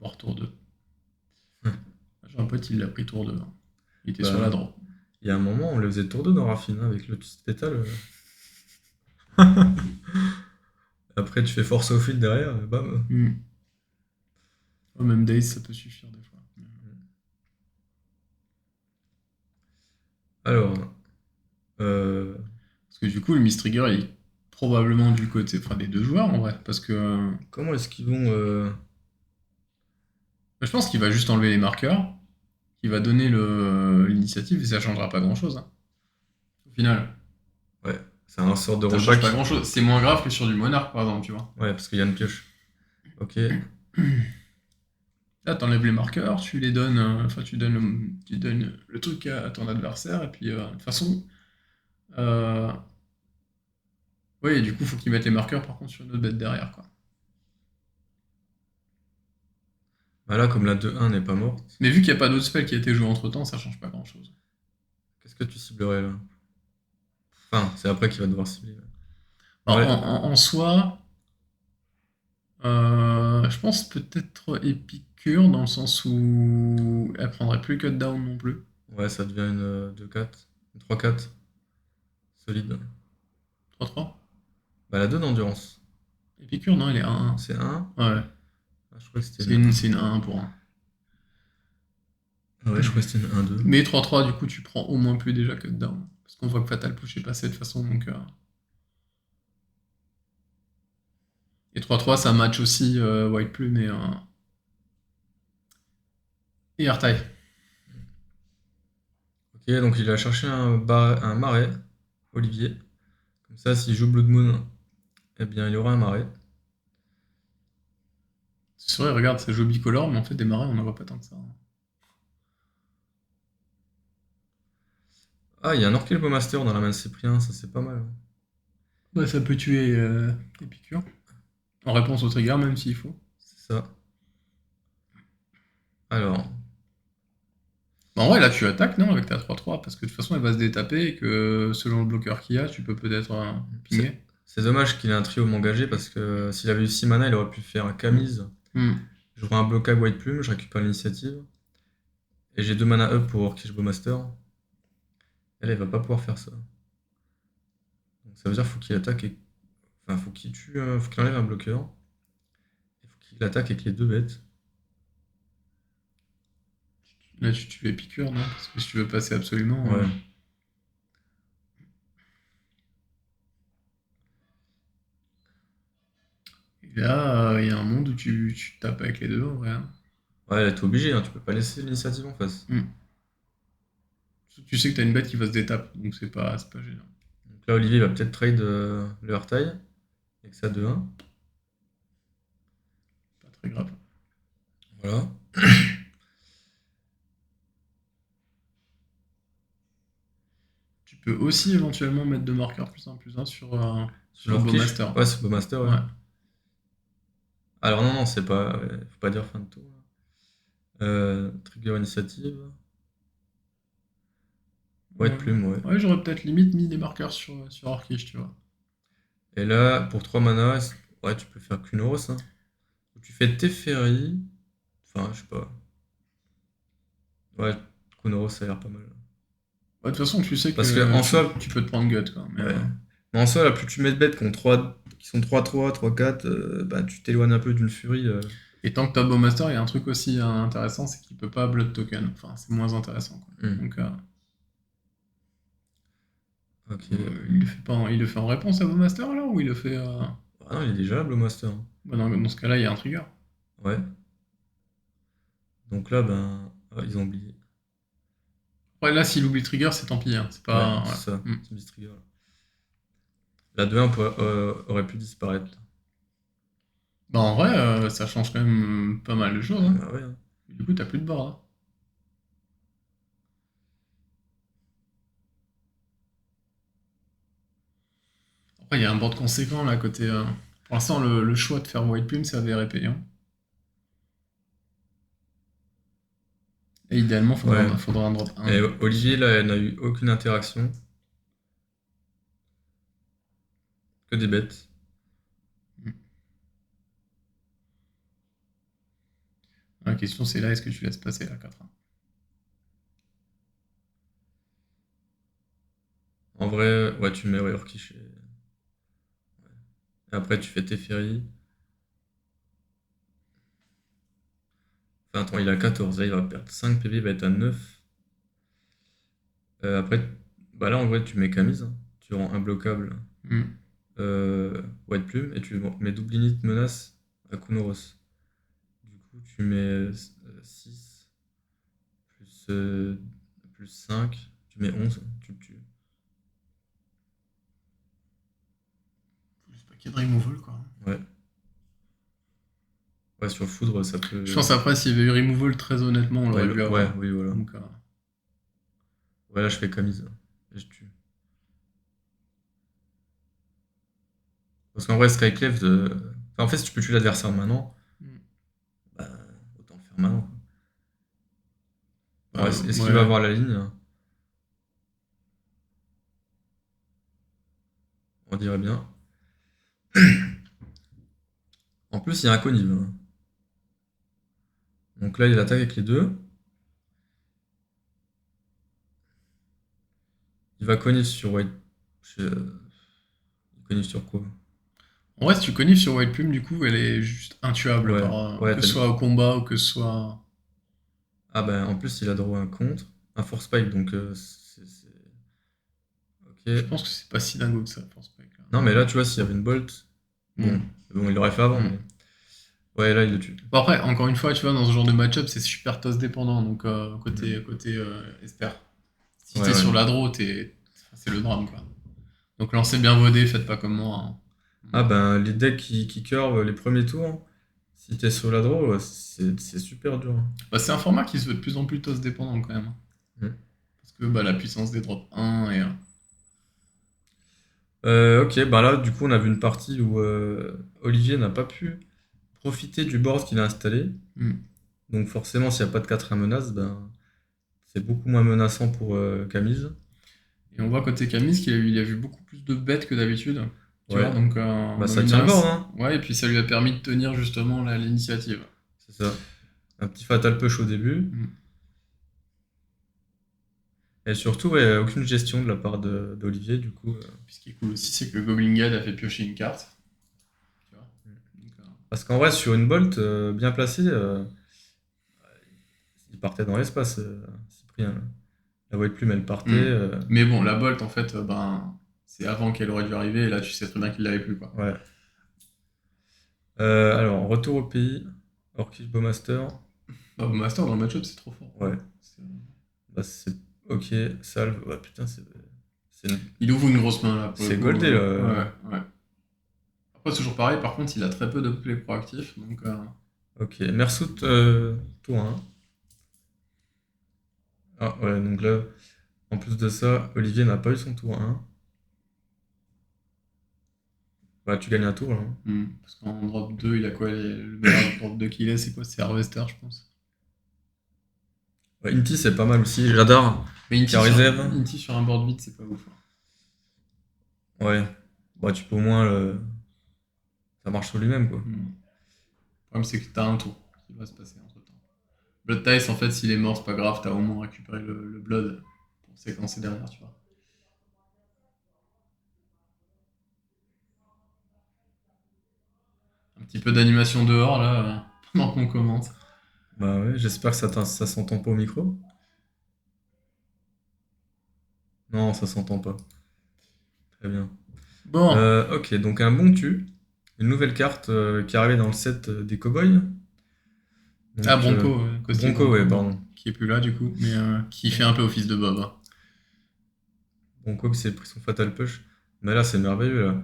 voire tour 2. J'ai un pote, il l'a pris tour 2. Hein. Il était Bah, sur la draw. Il y a un moment, on le faisait tour 2 dans Raffine, hein, avec le pétale. Après, tu fais force au fil derrière, bam. Oh, même Days, ça peut suffire des fois. Alors, Parce que du coup, le Mistrigger, il est probablement du côté des deux joueurs en vrai. Parce que comment est-ce qu'ils vont je pense qu'il va juste enlever les marqueurs, qu'il va donner l'initiative et ça changera pas grand chose. Hein. Au final. Ouais, c'est un sort de Ça change rollback. pas grand chose. C'est moins grave que sur du Monarch par exemple, tu vois. Ouais, parce qu'il y a une pioche. Ok. Là, t'enlèves les marqueurs, tu les donnes, enfin, tu donnes le truc à ton adversaire, et puis, de toute façon, euh, oui, du coup, faut qu'il mette les marqueurs, par contre, sur une autre bête derrière, quoi. Bah là, comme la 2-1 n'est pas morte, Mais vu qu'il n'y a pas d'autre spell qui a été joué entre-temps, ça change pas grand-chose. qu'est-ce que tu ciblerais là? Enfin, c'est après qu'il va devoir cibler. Alors, Ouais, en soi, je pense peut-être Épicure, dans le sens où elle prendrait plus cut down non plus. ouais, ça devient une 2-4, une 3-4, solide. 3-3. Bah la 2 d'endurance. Épicure, non, elle est 1-1. C'est 1. Ouais, Ah, je crois que c'était c'est une une, 1. c'est une 1-1 pour 1. Ouais, je crois que c'était une 1-2. Mais 3-3, du coup, tu prends au moins plus déjà cut down. Parce qu'on voit que Fatal Push est passé de toute façon, donc... Et 3-3, ça match aussi White Plume et Artai. Ok, donc il a cherché un marais, Olivier. Comme ça, s'il joue Blood Moon, eh bien, il y aura un marais. C'est vrai, regarde, ça joue bicolore, mais en fait, des marais, on n'en voit pas tant que ça. Ah, il y a un Orchilbo Master dans la main de Cyprien, ça c'est pas mal. Ouais, ça peut tuer Épicure. En réponse au trigger, même s'il faut. C'est ça. Alors, Bah, en vrai, là, tu attaques, non, avec ta 3-3, parce que de toute façon, elle va se détaper et que selon le bloqueur qu'il y a, tu peux peut-être c'est pinguer. c'est dommage qu'il ait un trio m'engager parce que s'il avait eu 6 mana, il aurait pu faire un Camise. Hmm. Je jouerai un blocage White Plume, je récupère l'initiative. Et j'ai 2 mana up pour Orchilbo Master. Elle va pas pouvoir faire ça. Donc ça veut dire faut qu'il attaque et... Enfin, faut qu'il tue, faut qu'il enlève un bloqueur. Il faut qu'il attaque avec les deux bêtes. Là, tu tues Épicure, non? Parce que si tu veux passer absolument. Ouais. Et là, il y a un monde où tu tapes avec les deux, en vrai, hein. Ouais, elle est obligée, hein, tu peux pas laisser l'initiative en face. Hmm. Tu sais que t'as une bête qui va se détape, donc c'est pas gênant. Donc là, Olivier va peut-être trade le Heartail avec sa 2-1. Pas très grave. Voilà. Tu peux aussi éventuellement mettre deux marqueurs plus un Sur sur l'Orcish. Bowmaster. Ouais, c'est Bowmaster, ouais. Ouais. Alors non, non, c'est pas... ouais, faut pas dire fin de tour. Trigger initiative. White Ouais, Plume, ouais. ouais, j'aurais peut-être limite mis des marqueurs sur Orcish, tu vois. Et là, pour 3 mana, ouais, tu peux faire Kunoros, hein. Ou tu fais Teferi. Enfin, je sais pas. Ouais, Kunoros, ça a l'air pas mal. Ouais, de toute façon, tu sais Parce que que en tu, soi, tu peux te prendre gut, quoi. Mais, ouais. Mais en soi, là, plus tu mets de bêtes qui sont 3-3, 3-4, bah, tu t'éloignes un peu d'une furie. Et tant que t'as Bowmaster, il y a un truc aussi intéressant, c'est qu'il peut pas Blood Token. Enfin, c'est moins intéressant, quoi. Hmm. Donc, Ok. il le fait en réponse à Bowmaster, alors, ou il le fait... Ah non, il est déjà là, Blowmaster. Bah, dans ce cas-là, il y a un trigger. Ouais. Donc là, ben, ah, ils ont oublié. Ouais, là, s'il oublie le trigger, c'est tant pis, hein. C'est Ouais, pas... c'est Voilà. ça. Hmm. C'est Beast Trigger. La 2-1 aurait pu disparaître, là. Bah, en vrai, ça change quand même pas mal de choses, hein. Ah ouais, hein. Du coup, t'as plus de board, hein. Après, il y a un board conséquent, là, à côté... Pour l'instant, le choix de faire White Plume, c'est avéré payant. Et idéalement, Ouais. faudra un drop Et 1. Olivier, là, elle n'a eu aucune interaction. Que des bêtes. La question, c'est là, est-ce que tu laisses passer la 4-1? En vrai, ouais, tu mets ouais, Orcish et après, tu fais Teferi. Enfin, attends, il a 14. Là, il va perdre 5 PV, il va être à 9. Après, bah là, en vrai, tu mets Camise, hein. Tu rends imbloquable Hmm. White Plume et tu mets double init menace à Kunoros. Du coup, tu mets 6 plus, plus 5, tu mets 11, tu le tues. Juste paquet de removal, quoi. Ouais. Ouais, sur foudre, ça Je peut. pense après, s'il y avait eu removal, très honnêtement, on Ouais, l'aurait vu ouais, avant. oui, voilà. Donc, Ouais, là, je fais Camise. Et je tue. Parce qu'en vrai, Skyclave, enfin, en fait, si tu peux tuer l'adversaire maintenant, mm. bah, autant le faire maintenant. Bon, Bah, est-ce qu'il va ouais. avoir la ligne? On dirait bien. En plus, il y a un Connive, hein. Donc là, il attaque avec les deux. Il va Connive sur White. Il Connive sur quoi? En vrai, si tu connais sur White Plume, du coup, elle est juste intuable Ouais, par, ouais, que ce soit au combat ou que ce soit. Ah bah, en plus, il a droit à un contre. Un Force Spike, donc Je Ok. pense que c'est pas si dingo que ça, je pense pas. Non, mais là, tu vois, s'il y avait une Bolt. Bon, Mm. bon, il l'aurait fait avant, Mm. mais. Ouais, là, il le tue. Bon, après, encore une fois, tu vois, dans ce genre de match-up, c'est super toss dépendant, donc Mm. côté Esper. Si Ouais, t'es ouais. sur la draw, c'est le drame, quoi. Donc lancez bien vos dés, faites pas comme moi, hein. Ah ben, les decks qui curvent les premiers tours, si t'es sur la draw, ouais, c'est super dur, hein. Bah, c'est un format qui se veut de plus en plus toss dépendant quand même. Mm. Parce que bah, la puissance des drops 1 et. Ok, bah là, du coup, on a vu une partie où Olivier n'a pas pu profiter du board qu'il a installé. Hmm. Donc forcément, s'il n'y a pas de 4 menace, ben, c'est beaucoup moins menaçant pour Camise. Et on voit côté Camis il a vu beaucoup plus de bêtes que d'habitude. Tu vois, Ouais, donc bah en ça tient le board, menace. hein. Ouais, et puis ça lui a permis de tenir justement l'initiative. C'est ça. Un petit fatal push au début. Hmm. Et surtout, ouais, aucune gestion de la part d'Olivier, du coup. Puis ce qui est cool aussi, c'est que Goblin Guide a fait piocher une carte. Tu vois. Donc, Parce qu'en vrai, sur une bolt bien placée, il partait dans l'espace, Cyprien. La White Plume, elle partait. hmm. Mais bon, la Bolt, en fait, ben, c'est avant qu'elle aurait dû arriver, et là, tu sais très bien qu'il l'avait plus, quoi. Ouais. Alors, retour au pays. Orkish Bowmaster. Bah, Master dans le match-up, c'est trop fort. Ouais. C'est- Bah, c'est. Ok, salve. Ouais, putain, c'est Il ouvre une grosse main, là, pour le c'est coup. goldé, là. Ouais, ouais. Après, c'est toujours pareil, par contre, il a très peu de play proactifs, donc. Ok, Mersout, tour 1. Ah, ouais, donc là, en plus de ça, Olivier n'a pas eu son tour 1. Bah, tu gagnes un tour, là, hein. Parce qu'en drop 2, il a quoi le meilleur drop 2 qu'il ait, c'est quoi? C'est Harvester, je pense. Ouais, Inti, c'est pas mal aussi. J'adore. Mais Qui est en réserve. Inti sur un board vide, c'est pas ouf, hein. Ouais. Bah, tu peux au moins. Ça marche sur lui-même, quoi. Le problème, c'est que t'as un tour qui va se passer entre temps. Blood Tice, en fait, s'il est mort, c'est pas grave, t'as au moins récupéré le Blood pour séquencer derrière, tu vois. Un petit peu d'animation dehors, là, pendant qu'on commente. Bah ouais, j'espère que ça s'entend pas au micro. Non, ça s'entend pas. Très bien. Bon, Ok, donc un bon tu. Une nouvelle carte qui est arrivée dans le set des cowboys. ah, Donc, Bronco, Costy Bronco, Bronco, ouais, pardon. qui est plus là, du coup, mais qui fait un peu office de Bob, hein. Bronco qui s'est pris son fatal push. Mais là, c'est merveilleux, là.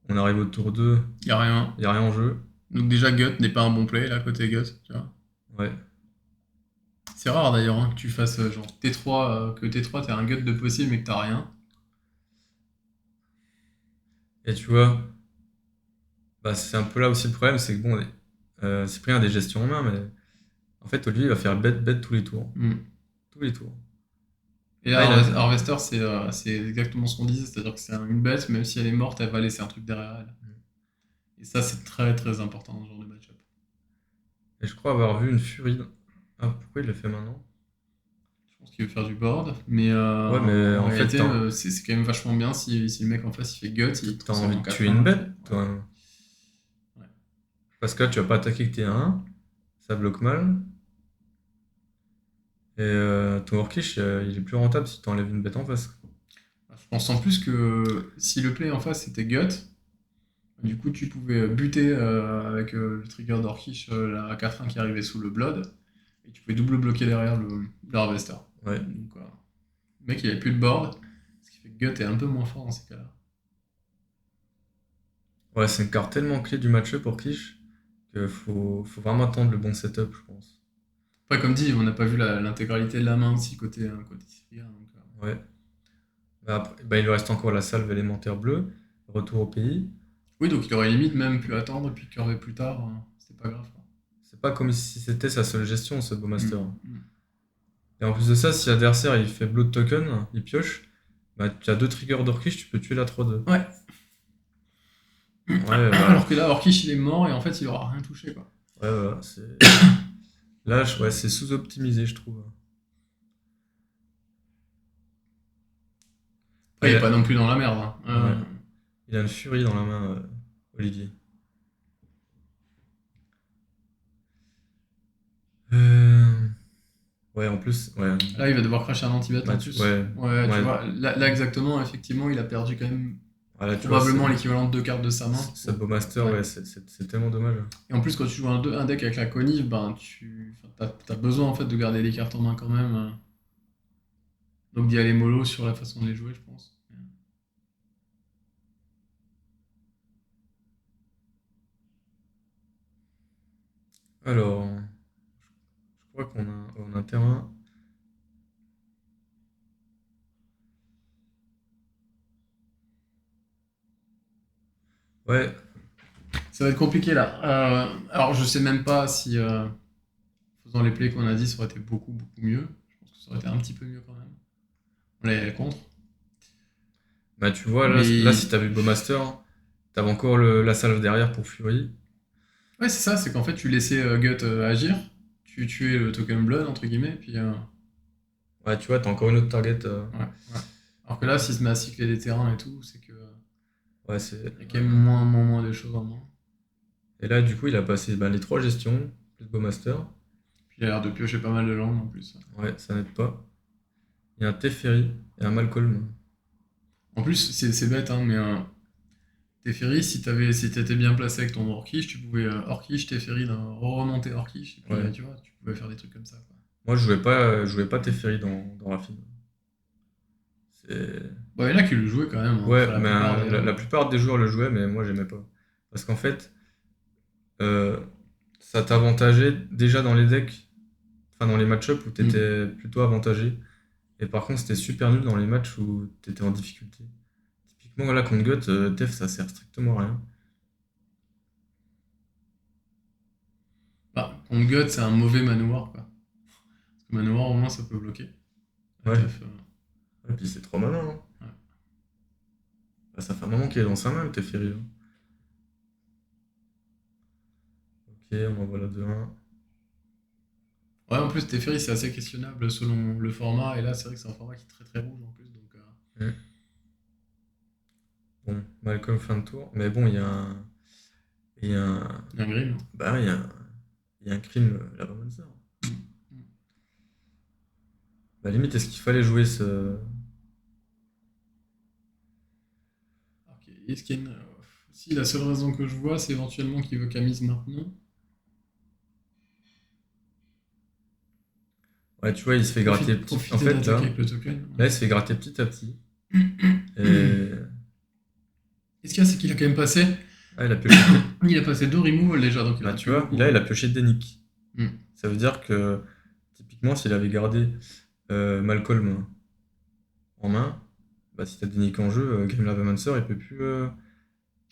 On arrive au tour 2, Y a rien. il n'y a rien en jeu. Donc déjà, Gut n'est pas un bon play, là, côté Gut, tu vois. Ouais. C'est rare, d'ailleurs, hein, que tu fasses, genre, T3, que T3, t'aies un Gut de possible, mais que t'as rien. Et tu vois, bah, c'est un peu là aussi le problème, c'est que bon, Cyprien a des gestions en main, mais en fait, Olivier va faire bet tous les tours. Hmm. Tous les tours. Et Là, là, il a. Harvester, c'est exactement ce qu'on disait, c'est-à-dire que c'est une bête, même si elle est morte, elle va laisser un truc derrière elle. Et ça, c'est très très important dans ce genre de match-up. Et je crois avoir vu une furie. Ah, pourquoi il le fait maintenant? Je pense qu'il veut faire du board, mais Ouais, mais en en fait, réalité, c'est quand même vachement bien si le mec en face il fait gut, il t'as transforme envie en de tuer 4-1. une Et puis, bête, ouais. toi. Ouais. Parce que là, tu vas pas attaquer que t'es un 1, ça bloque mal. Et ton Orkish, il est plus rentable si t'enlèves une bête en face. Je pense en plus que si le play en face c'était gut, du coup tu pouvais buter avec le trigger d'Orkish la 4-1 qui arrivait sous le blood, et tu pouvais double bloquer derrière le harvester. Ouais. Donc, le mec il avait plus de board, ce qui fait que gut est un peu moins fort dans ces cas-là. Ouais, c'est une carte tellement clé du match-up, Orkish, Faut vraiment attendre le bon setup, je pense. Après, comme dit, on n'a pas vu l'intégralité de la main aussi côté Syria. Donc, Ouais. Bah, après, bah, il lui reste encore la salve élémentaire bleue, retour au pays. oui, donc il aurait limite même pu attendre et puis curver plus tard. C'était pas grave, quoi. C'est pas comme si c'était sa seule gestion, ce Mm, Bowmaster. mm. Et en plus de ça, si l'adversaire il fait Blood Token, il pioche, bah tu as deux triggers d'Orkish, tu peux tuer la 3-2. Ouais. Ouais, Alors bah, que là, Orkish, il est mort et en fait, il aura rien touché, quoi. ouais, voilà, là, ouais, c'est sous-optimisé, je trouve. Ah, Après, il est pas non plus dans la merde, hein. ouais, il a une furie dans la main, Olivier. Euh, Ouais, en plus, ouais, Là, il va devoir cracher un anti-bet en plus. ouais, Ouais, tu ouais, vois, là, exactement, effectivement, il a perdu quand même voilà, tu vois, probablement l'équivalent de deux cartes de sa main. ce Bowmaster, Ouais. ouais, c'est tellement dommage. Et en plus, quand tu joues un deck avec la Connive, ben, t'as besoin en fait de garder les cartes en main quand même. Donc d'y aller mollo sur la façon de les jouer, je pense. Alors, je crois on a un terrain. Ouais, Ça va être compliqué là. Alors je sais même pas si faisant les plays qu'on a dit, ça aurait été beaucoup beaucoup mieux. Je pense que ça aurait été un petit peu mieux quand même. On est contre. bah tu vois, là si Mais t'avais le Bowmaster, t'avais encore la salve derrière pour Fury. ouais, c'est ça, c'est qu'en fait tu laissais Gut agir, tu tuais le token blood entre guillemets, puis Ouais, tu vois, t'as encore une autre target. ouais, ouais. Alors que là, s'il se met à cycler des terrains et tout, c'est que Ouais, c'est. il y a quand même moins de choses en main. Et là, du coup, il a passé bah, les trois gestions, plus Bowmaster. Puis il a l'air de piocher pas mal de landes en plus. Ouais, ça n'aide pas. Il y a un Teferi et un Malcolm. En plus, c'est bête, hein, mais Teferi, si t'étais bien placé avec ton Orkish, tu pouvais Orkish, Teferi, remonter Orkish, et puis Ouais. tu vois, tu pouvais faire des trucs comme ça, quoi. Moi, je jouais pas Teferi dans Raffine. C'est. Bon, il y en a qui le jouaient quand même, hein, Ouais, enfin la mais plupart d'ailleurs. la plupart des joueurs le jouaient, mais moi, j'aimais pas. Parce qu'en fait, euh, ça t'avantageait déjà dans les decks, enfin dans les match-ups où Mm. t'étais plutôt avantagé. Et par contre, c'était super nul dans les matchs où t'étais en difficulté. Typiquement, là, contre Gut, Tef, ça sert strictement à rien. Bah, contre Gut, c'est un mauvais manoir, quoi. Parce que manoir, au moins, ça peut bloquer. La Ouais. TF, Et puis c'est trop malin, hein. ouais. Bah, ça fait un moment qu'il est dans sa main, le Teferi, hein. Ok, on envoie la 2-1. Ouais, en plus, Teferi, c'est assez questionnable selon le format, et là, c'est vrai que c'est un format qui est très très rouge en plus, donc Hmm. Bon, Malcolm fin de tour. Mais bon, il y a un. Il y a un. il y a un grim. Bah, il y a un crime, la Romancer. Mm. Mm. Bah, limite, est-ce qu'il fallait jouer ce. Ok, est-ce qu'il y a si la seule raison que je vois, c'est éventuellement qu'il veut Camise maintenant. Ouais, tu vois, il se fait gratter petit. En Profiter fait, d'attaquer avec le token. là, il se fait gratter petit à petit. Ouais. Et. Et ce qu'il y a, c'est qu'il a quand même passé. Ah, il a pioché. Il a passé deux removals déjà, donc il Bah, en a tu plus vois, beaucoup, là, hein. il a pioché Denick. Mm. Ça veut dire que, typiquement, s'il avait gardé Malcolm en main, bah, si t'as Denick en jeu, Grim Lavamancer, il peut plus.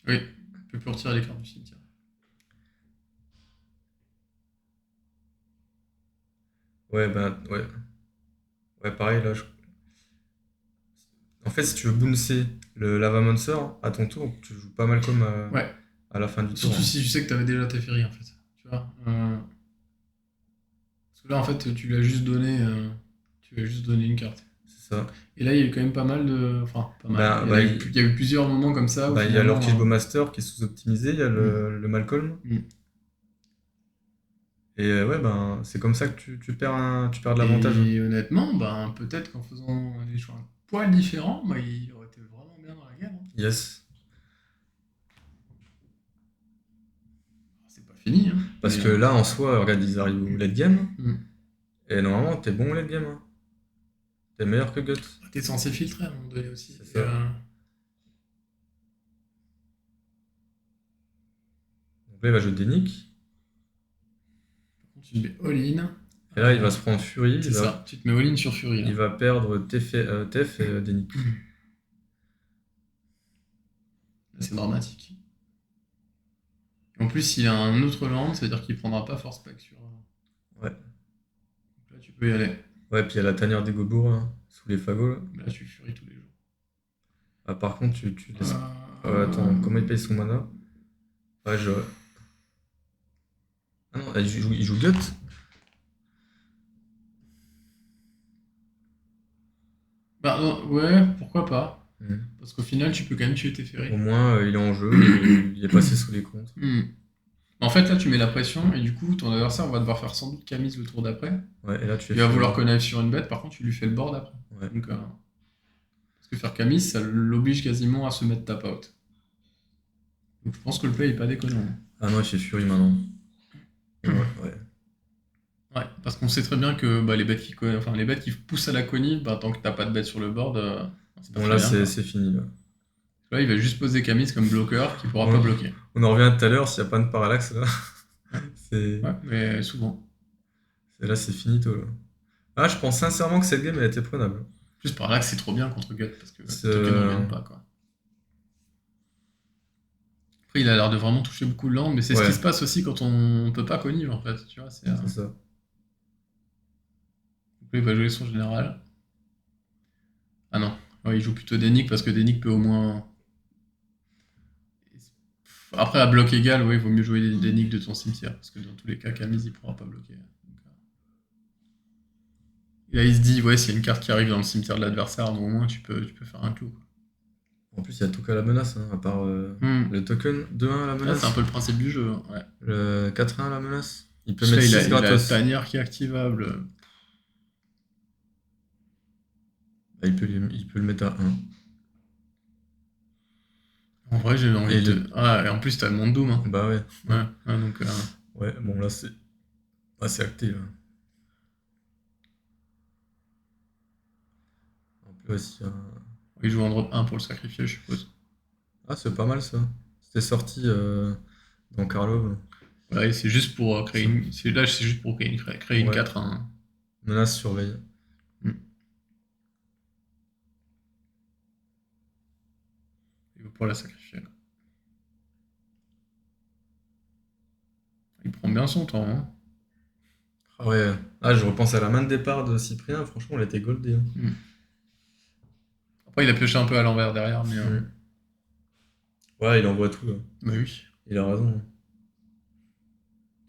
Oui, il peut plus retirer les cartes du cimetière. Ouais, bah, ouais. Ouais, pareil, là, en fait, si tu veux bouncer le Lavamancer à ton tour, tu joues pas Malcolm Ouais, à la fin du tour, surtout hein. si tu sais que tu avais déjà Teferi en fait. Tu vois, parce que là en fait tu lui as juste donné une carte. C'est ça. Et là il y a eu quand même pas mal de, enfin pas mal. Bah, bah, il, Il y a eu plusieurs moments comme ça où bah, il y a finalement. l'Orkish Bowmaster qui est sous-optimisé, il y a Hmm, le Malcolm. hmm. Et ouais, ben, c'est comme ça que tu perds de l'avantage. Et honnêtement, ben peut-être qu'en faisant des choix un poil différents, bah, il aurait été vraiment bien dans la game, hein. Yes. C'est pas fini, hein. Parce Mais que là, en soi, regarde, ils arrivent au late game. hmm. Et normalement, t'es bon au late game, hein. T'es meilleur que Gut. T'es censé filtrer à un moment donné aussi. C'est Et, ça. Donc là, il va jouer Denick. Tu te mets all-in. Et là, il va se prendre Fury. C'est ça, tu te mets all-in sur Fury. Il va perdre Tef et Denik. C'est dramatique. En plus, il a un autre land, c'est-à-dire qu'il prendra pas force pack sur. Ouais. Donc là, tu peux y aller. Ouais, puis il y a la tanière des Gobours, là, sous les fagots. Là. Là, tu Fury tous les jours. Ah, par contre, tu laisses. Attends, comment il paye son mana? Ouais, je. Ah non, il joue Gut. Bah ouais, pourquoi pas. Mhm. Parce qu'au final, tu peux quand même tuer tes Au ferries. moins, il est en jeu, et il est passé sous les comptes. En fait, là, tu mets la pression, et du coup, ton adversaire va devoir faire sans doute Camise le tour d'après. Ouais, et là, tu fais Il va Fury. vouloir connive sur une bête, par contre, tu lui fais le board après. Ouais. Donc, parce que faire Camise, ça l'oblige quasiment à se mettre tap out. Donc je pense que le play est pas déconnant. Ah non, il fait Fury maintenant. Ouais. Ouais, parce qu'on sait très bien que les bêtes les bêtes qui poussent à la connive, tant que t'as pas de bête sur le board, c'est pas Bon, très là, bien. c'est fini. Là. Là, il va juste poser Camise comme bloqueur qui pourra Ouais. pas bloquer. On en revient tout à l'heure, s'il n'y a pas de parallaxe, là. c'est... Ouais, mais souvent. Là, c'est finito, là. Ah, je pense sincèrement que cette game, elle était prenable. Plus parallaxe, c'est trop bien contre Gut, parce que C'est- les tokens ne reviennent pas, quoi. Après, il a l'air de vraiment toucher beaucoup de land, mais c'est ce Ouais. qui se passe aussi quand on peut pas connive, en fait. Tu vois, c'est ça. Donc là, il va jouer son général. Ah non, ouais, il joue plutôt Denik, parce que Denik peut au moins... Après, à bloc égal, ouais, il vaut mieux jouer des nicks de ton cimetière, parce que dans tous les cas, Camise, il pourra pas bloquer. Et là, il se dit, ouais, s'il y a une carte qui arrive dans le cimetière de l'adversaire, au moins, tu peux faire un clou. Quoi. En plus, il y a tout qu'à la menace, hein, à part le token 2-1 à la Là, menace. c'est un peu le principe du jeu. Ouais. Le 4-1 à la menace. Il peut Là, mettre 6 il a gratos. tanière qui est activable. Bah, il peut le mettre à 1. En vrai, j'ai envie Et de... Ah, et en plus, t'as le monde Doom. Hein. Bah ouais. Ouais, donc... Ouais, bon, là, c'est... Ah, c'est acté, là. En plus, aussi, Il joue en drop 1 pour le sacrifier, je suppose. Ah, c'est pas mal, ça. C'était sorti dans Karlov. Ouais, c'est juste pour créer une... Là, c'est juste pour créer une Ouais. 4-1. Menace surveille. Il veut pas la sacrifier, là. Il prend bien son temps, hein. Ah ouais. Ah, je repense à la main de départ de Cyprien. Franchement, elle était goldée. Hein. Après, il a pioché un peu à l'envers derrière, mais... Ouais, il envoie tout, là. Bah oui. Il a raison.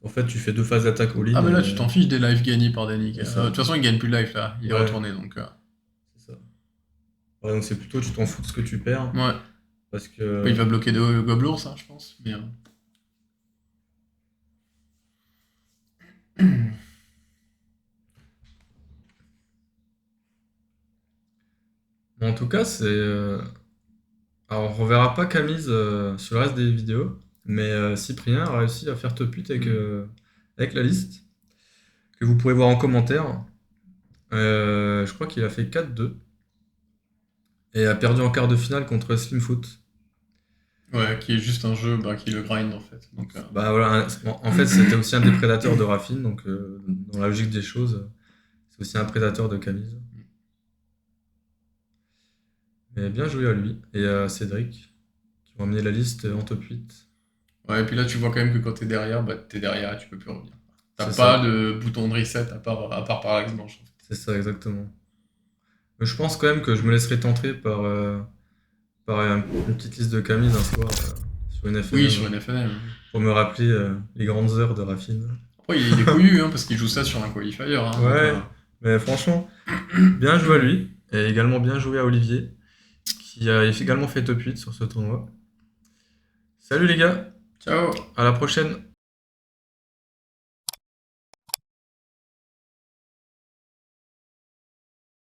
En fait, tu fais 2 phases d'attaque au lead. Ah, mais là, tu t'en fiches des lives gagnés par Denik. De C'est ça. toute façon, il gagne plus de life, là. Il est Ouais. retourné, donc... C'est ça. Ouais, donc c'est plutôt, tu t'en fous de ce que tu perds. Ouais. Parce que... Il va bloquer de Goblour, ça, je pense. Mais... Bon, en tout cas, c'est... Alors, on reverra pas Camise sur le reste des vidéos. Mais Cyprien a réussi à faire top 8 avec la liste. Que vous pourrez voir en commentaire. Je crois qu'il a fait 4-2. Et a perdu en quart de finale contre Slimfoot. Ouais, qui est juste un jeu qui le grind, en fait. Donc, Bah voilà, en fait, c'était aussi un des prédateurs de Raffin. Donc, dans la logique des choses, c'est aussi un prédateur de Camise. Mais bien joué à lui et à Cédric, qui vont emmener la liste en top 8. Ouais, et puis là, tu vois quand même que quand t'es derrière et tu peux plus revenir. T'as C'est pas ça. de bouton de reset à part parallaxe blanche. En fait. C'est ça, exactement. Mais je pense quand même que je me laisserai tenter par une petite liste de Camise un soir sur une FNM. Oui, sur une FNM. Pour me rappeler les grandes heures de Raffin. Après, il est couillu, hein, parce qu'il joue ça sur un qualifier. Hein, Ouais, donc, mais franchement, bien joué à lui. Et également bien joué à Olivier, qui a également fait top 8 sur ce tournoi. Salut les gars, Ciao. à la prochaine.